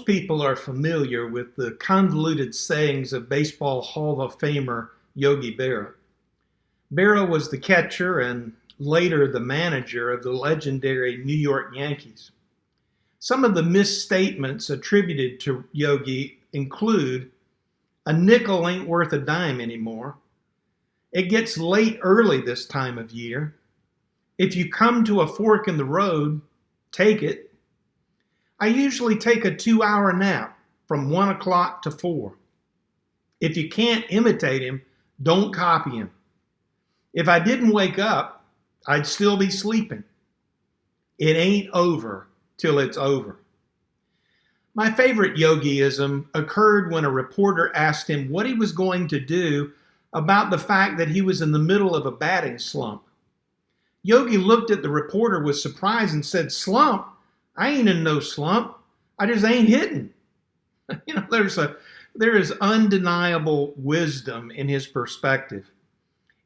Most people are familiar with the convoluted sayings of Baseball Hall of Famer Yogi Berra. Berra was the catcher and later the manager of the legendary New York Yankees. Some of the misstatements attributed to Yogi include, "A nickel ain't worth a dime anymore," "It gets late early this time of year," "If you come to a fork in the road, take it," "I usually take a 2-hour nap from 1 o'clock to 4. If you can't imitate him, don't copy him. If I didn't wake up, I'd still be sleeping. It ain't over till it's over." My favorite yogiism occurred when a reporter asked him what he was going to do about the fact that he was in the middle of a batting slump. Yogi looked at the reporter with surprise and said, "Slump? I ain't in no slump. I just ain't hitting." There is undeniable wisdom in his perspective.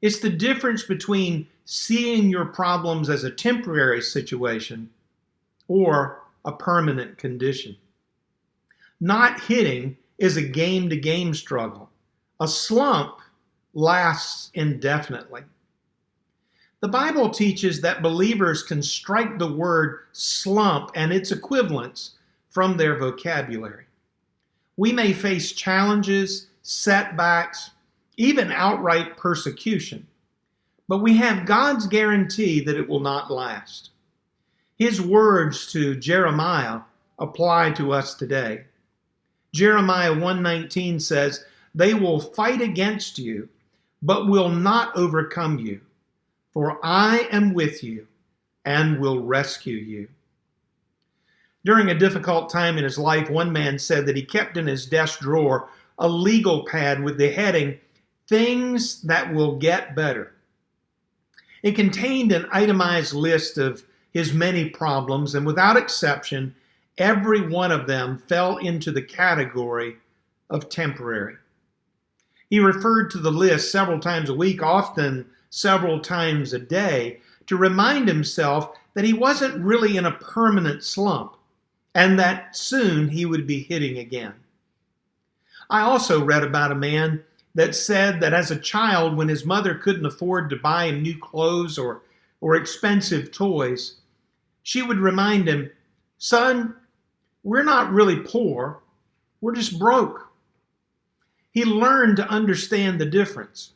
It's the difference between seeing your problems as a temporary situation or a permanent condition. Not hitting is a game-to-game struggle. A slump lasts indefinitely. The Bible teaches that believers can strike the word slump and its equivalents from their vocabulary. We may face challenges, setbacks, even outright persecution, but we have God's guarantee that it will not last. His words to Jeremiah apply to us today. Jeremiah 1:19 says, "They will fight against you, but will not overcome you. For I am with you and will rescue you." During a difficult time in his life, one man said that he kept in his desk drawer a legal pad with the heading, "Things That Will Get Better." It contained an itemized list of his many problems, and without exception, every one of them fell into the category of temporary. He referred to the list several times a week, often several times a day, to remind himself that he wasn't really in a permanent slump and that soon he would be hitting again. I also read about a man that said that as a child, when his mother couldn't afford to buy him new clothes or expensive toys, she would remind him, "Son, we're not really poor, we're just broke." He learned to understand the difference.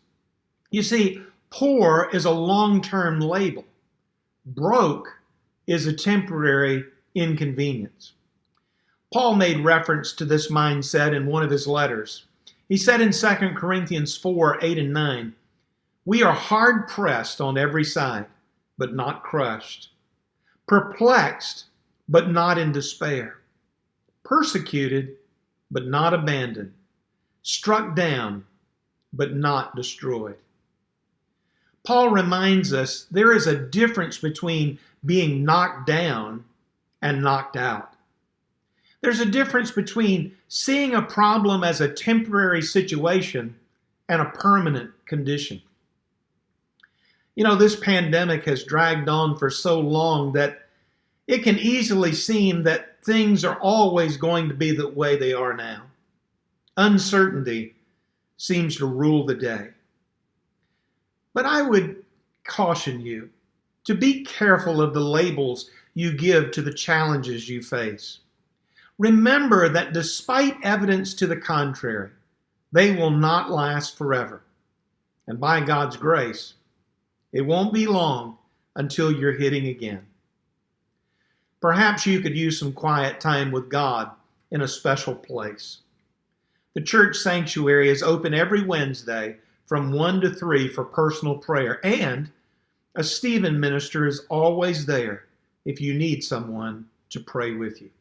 You see, poor is a long-term label. Broke is a temporary inconvenience. Paul made reference to this mindset in one of his letters. He said in 2 Corinthians 4:8-9, "We are hard-pressed on every side, but not crushed. Perplexed, but not in despair. Persecuted, but not abandoned. Struck down, but not destroyed." Paul reminds us there is a difference between being knocked down and knocked out. There's a difference between seeing a problem as a temporary situation and a permanent condition. This pandemic has dragged on for so long that it can easily seem that things are always going to be the way they are now. Uncertainty seems to rule the day. But I would caution you to be careful of the labels you give to the challenges you face. Remember that despite evidence to the contrary, they will not last forever. And by God's grace, it won't be long until you're hitting again. Perhaps you could use some quiet time with God in a special place. The church sanctuary is open every Wednesday from 1 to 3 for personal prayer, and a Stephen minister is always there if you need someone to pray with you.